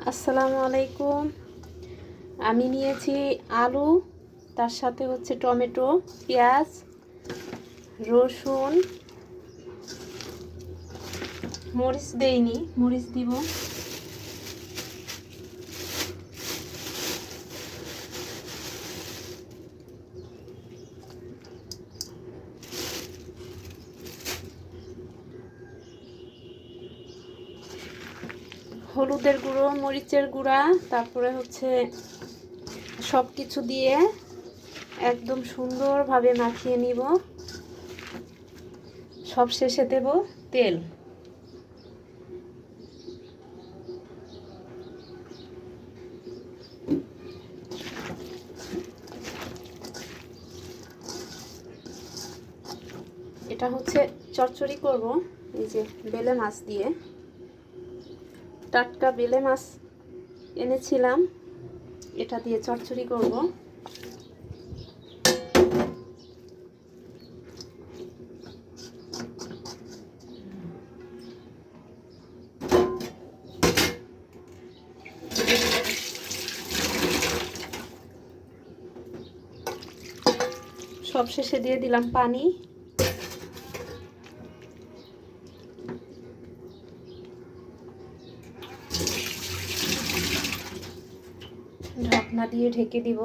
আসসালামু আলাইকুম। আমি নিয়েছি আলু, তার সাথে হচ্ছে টমেটো, পেঁয়াজ, রসুন, মরিচ দেইনি, মরিচ দিব। হলুদের গুঁড়ো, মরিচের গুঁড়া, তারপরে হচ্ছে সব কিছু দিয়ে একদম সুন্দরভাবে মাখিয়ে নিব। সব শেষে দেব তেল। এটা হচ্ছে চচ্চড়ি করব, এই যে বেলে মাছ দিয়ে। টাটকা বেলে মাছ এনেছিলাম, এটা দিয়ে চচ্চড়ি করব। সব শেষে দিয়ে দিলাম পানি। ঢাকনা দিয়ে ঢেকে দিব।